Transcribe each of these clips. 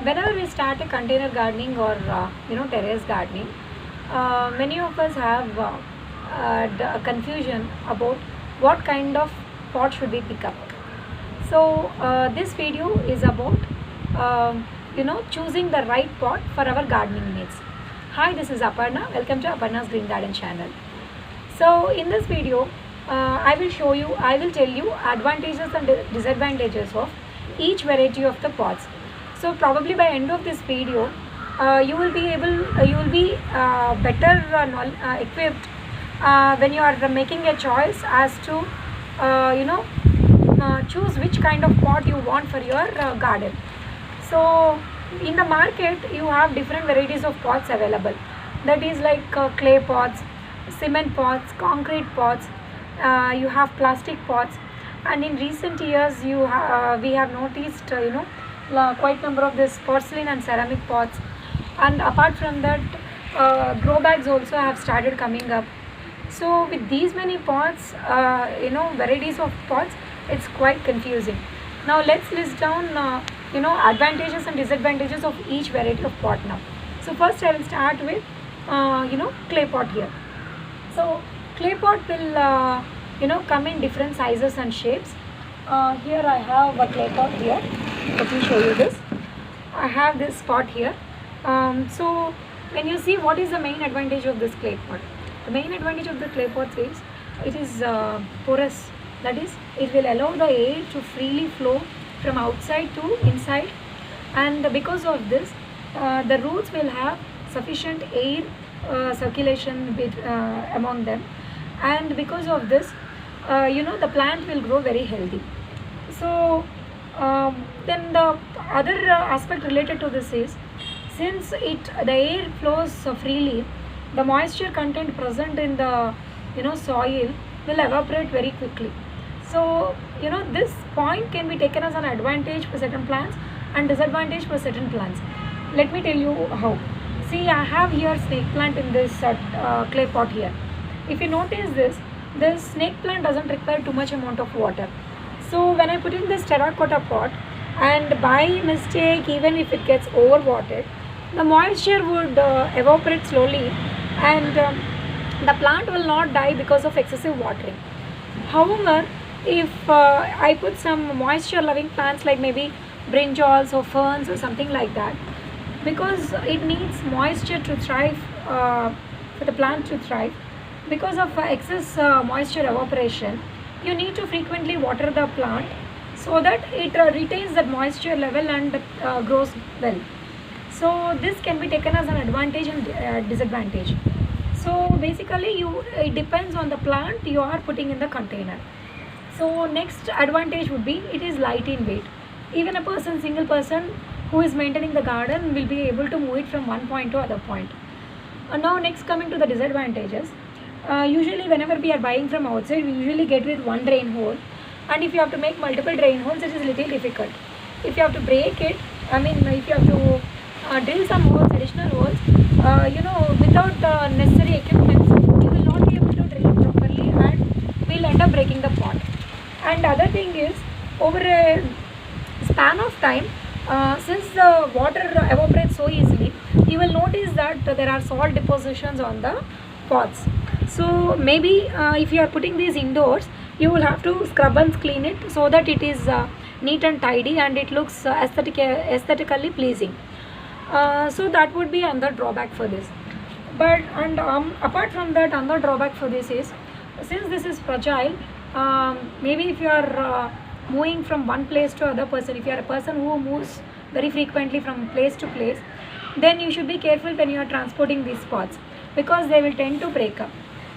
Whenever we start a container gardening or terrace gardening, many of us have the confusion about what kind of pot should we pick up. So this video is about choosing the right pot for our gardening needs. Hi, this is Aparna. Welcome to Aparna's Green Garden channel. So in this video, I will tell you advantages and disadvantages of each variety of the pots. So probably by end of this video, you will be better equipped when you are making a choice as to choose which kind of pot you want for your garden. So in the market you have different varieties of pots available, that is like clay pots, cement pots, concrete pots, you have plastic pots, and in recent years we have noticed quite number of this porcelain and ceramic pots, and apart from that grow bags also have started coming up. So with these many pots, varieties of pots, it's quite confusing. Now let's list down advantages and disadvantages of each variety of pot now. So first I will start with clay pot here. So clay pot will come in different sizes and shapes. Here I have a clay pot here. Let me show you this. I have this pot here. So when you see what is the main advantage of this clay pot, the main advantage of the clay pot is it is porous. That is, it will allow the air to freely flow from outside to inside, and because of this the roots will have sufficient air circulation among them, and because of this the plant will grow very healthy. So then the other aspect related to this is, since the air flows freely, the moisture content present in the soil will evaporate very quickly. So this point can be taken as an advantage for certain plants and disadvantage for certain plants. Let me tell you how. See, I have here snake plant in this clay pot here. If you notice this snake plant doesn't require too much amount of water. So when I put in this terracotta pot, and by mistake even if it gets overwatered, the moisture would evaporate slowly, and the plant will not die because of excessive watering. However, if I put some moisture loving plants like maybe brinjals or ferns or something like that, because it needs moisture to thrive, for the plant to thrive, because of excess moisture evaporation, you need to frequently water the plant so that it retains that moisture level and grows well. So this can be taken as an advantage and disadvantage. So basically it depends on the plant you are putting in the container. So next advantage would be, it is light in weight. Even a single person who is maintaining the garden will be able to move it from one point to other point. Now next, coming to the disadvantages. Usually whenever we are buying from outside, we usually get with one drain hole, and if you have to make multiple drain holes, it is a little difficult. If you have to break it, if you have to drill some holes, additional holes, without necessary equipment, you will not be able to drill it properly and will end up breaking the pot. And other thing is, over a span of time, since the water evaporates so easily, you will notice that there are salt depositions on the pots. So maybe if you are putting these indoors, you will have to scrub and clean it so that it is neat and tidy and it looks aesthetically pleasing. So that would be another drawback for this. But apart from that, another drawback for this is, since this is fragile, maybe if you are moving from one place to other person, if you are a person who moves very frequently from place to place, then you should be careful when you are transporting these pots, because they will tend to break up.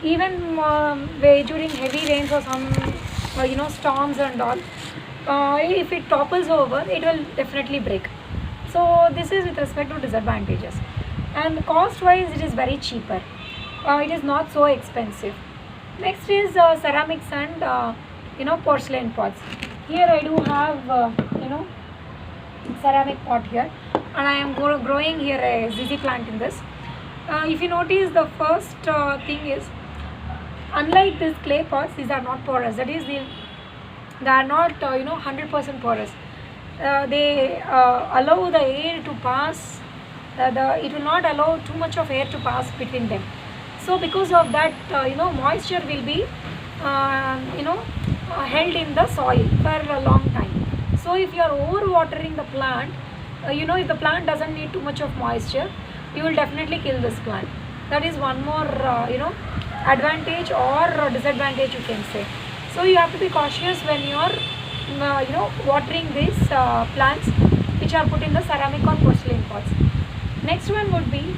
Even during heavy rains or some storms and all, if it topples over, it will definitely break. So this is with respect to disadvantages. And cost wise, it is very cheaper. It is not so expensive. Next is ceramics and porcelain pots. Here I do have ceramic pot here, and I am growing here a ZZ plant in this. If you notice, the first thing is, unlike this clay pots, these are not porous. That is, they are not 100% porous. they allow the air to pass, it will not allow too much of air to pass between them. So because of that, moisture will be held in the soil for a long time. So if you are over watering the plant, if the plant doesn't need too much of moisture, you will definitely kill this plant. That is one more advantage or disadvantage, you can say. So you have to be cautious when you are watering these plants which are put in the ceramic or porcelain pots. Next one would be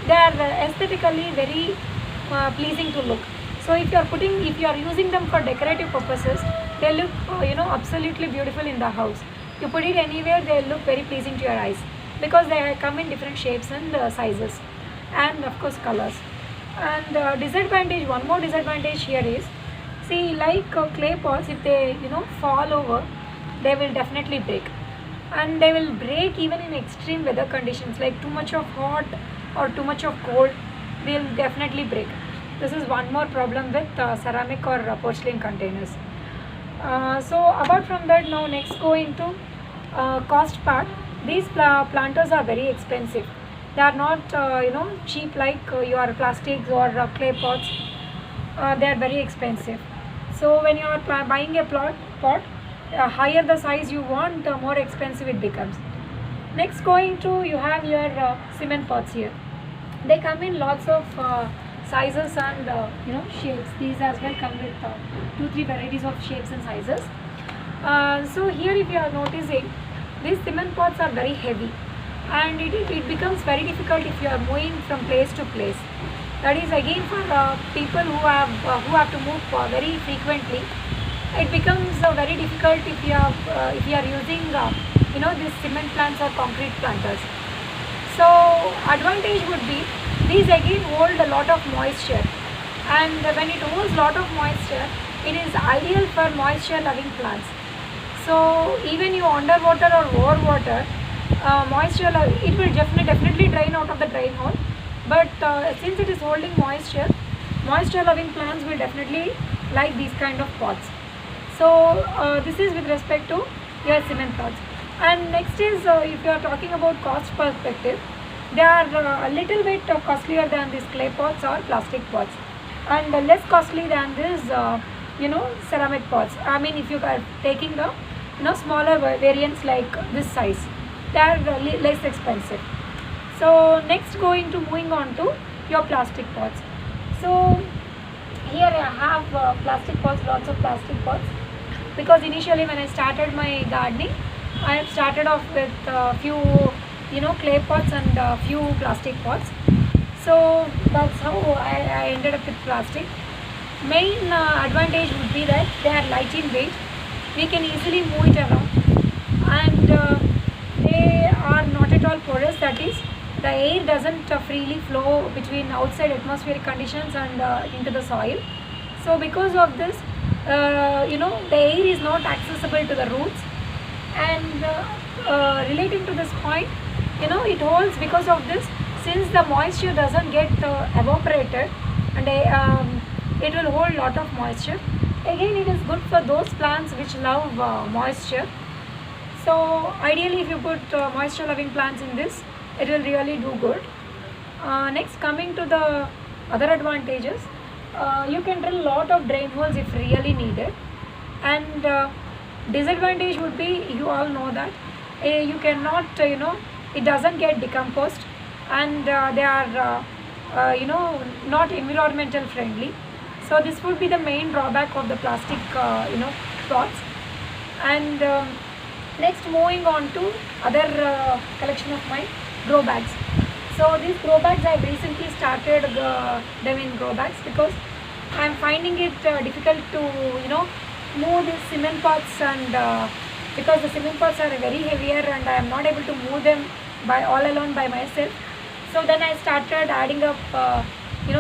they are aesthetically very pleasing to look. So if you are using them for decorative purposes, they look absolutely beautiful in the house. You put it anywhere, they look very pleasing to your eyes because they come in different shapes and sizes, and of course colors. And one more disadvantage here is, see, like clay pots, if they fall over, they will definitely break, and they will break even in extreme weather conditions like too much of hot or too much of cold. They will definitely break. This is one more problem with ceramic or porcelain containers. So apart from that, now next go into cost part. These planters are very expensive. They are not cheap like your plastics or clay pots. They are very expensive. So when you are buying a pot, higher the size you want, more expensive it becomes. Next going to, you have your cement pots here. They come in lots of sizes and shapes. These as well come with 2-3 varieties of shapes and sizes. So here if you are noticing, these cement pots are very heavy, and it becomes very difficult if you are moving from place to place. That is again for people who have to move very frequently. It becomes very difficult if you are using these cement plants or concrete planters. So advantage would be, these again hold a lot of moisture, and when it holds lot of moisture, it is ideal for moisture loving plants. So even you underwater or overwater, it will definitely drain out of the drain hole. But since it is holding moisture loving plants will definitely like these kind of pots. So this is with respect to your cement pots. And next is, if you are talking about cost perspective, they are a little bit costlier than these clay pots or plastic pots, and less costly than these ceramic pots. I mean, if you are taking the smaller variants like this size, they are less expensive. So next moving on to your plastic pots. So here I have plastic pots, lots of plastic pots, because initially when I started my gardening, I have started off with a few clay pots and a few plastic pots. So that's how I ended up with plastic. Main advantage would be that they are light in weight. We can easily move it around, and they are not at all porous. That is, the air doesn't freely flow between outside atmospheric conditions and into the soil. So because of this, the air is not accessible to the roots, and relating to this point, it holds, because of this, since the moisture doesn't get evaporated, and it will hold lot of moisture. Again, it is good for those plants which love moisture. So ideally, if you put moisture loving plants in this, it will really do good. Next, coming to the other advantages, you can drill lot of drain holes if really needed. And disadvantage would be, you all know that you cannot it doesn't get decomposed, and they are not environmental friendly. So this would be the main drawback of the plastic pots. And next, moving on to other collection of my grow bags. So these grow bags, I have recently started them in grow bags, because I am finding it difficult to move these cement pots, and because the cement pots are very heavier and I am not able to move them all alone by myself. So then I started adding up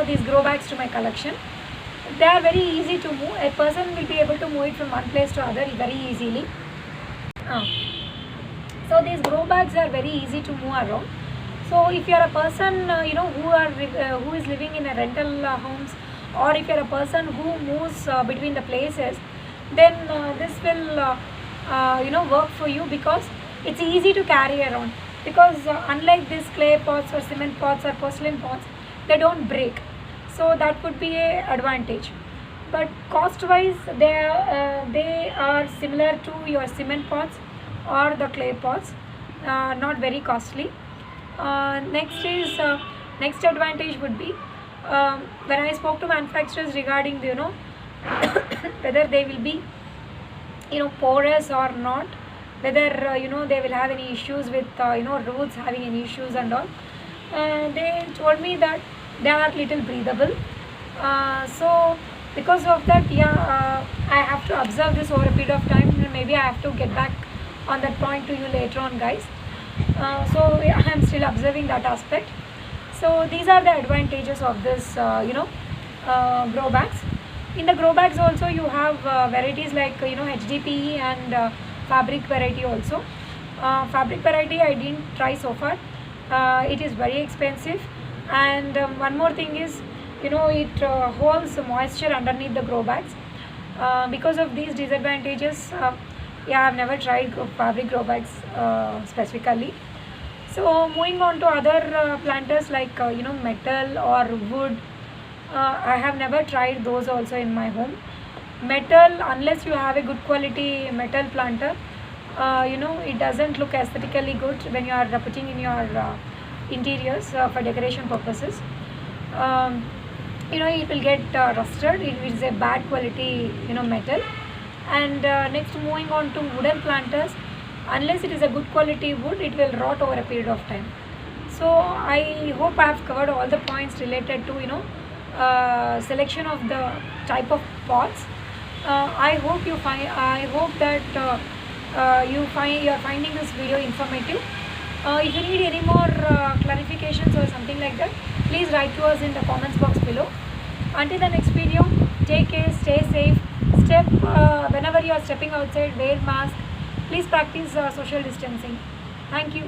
these grow bags to my collection. They are very easy to move. A person will be able to move it from one place to other very easily. So these grow bags are very easy to move around. So if you are a person who is living in a rental homes, or if you are a person who moves between the places, then this will work for you, because it's easy to carry around, because unlike these clay pots or cement pots or porcelain pots, they don't break. So that could be a advantage. But cost wise, they are similar to your cement pots or the clay pots, not very costly. Next advantage would be, when I spoke to manufacturers regarding the, whether they will be porous or not, whether they will have any issues with roots having any issues and all. They told me that they are little breathable. So because of that, yeah, I have to observe this over a period of time. Maybe I have to get back on that point to you later on, guys. So yeah, I am still observing that aspect. So these are the advantages of this grow bags. In the grow bags also, you have varieties like HDPE and fabric variety also. Fabric variety I didn't try so far. It is very expensive, and one more thing is, it holds moisture underneath the grow bags. Because of these disadvantages, yeah, I've never tried fabric grow bags specifically. So moving on to other planters like metal or wood, I have never tried those also in my home. Metal, unless you have a good quality metal planter, it doesn't look aesthetically good when you are putting in your interiors for decoration purposes. um, it will get rusted. It is a bad quality metal. And next, moving on to wooden planters, unless it is a good quality wood, it will rot over a period of time. So I hope I have covered all the points related to selection of the type of pots. I hope that you are finding this video informative. If you need any more clarifications or something like that, please write to us in the comments box below. Until the next video, take care, stay safe, whenever you are stepping outside, wear mask. Please practice social distancing. Thank you.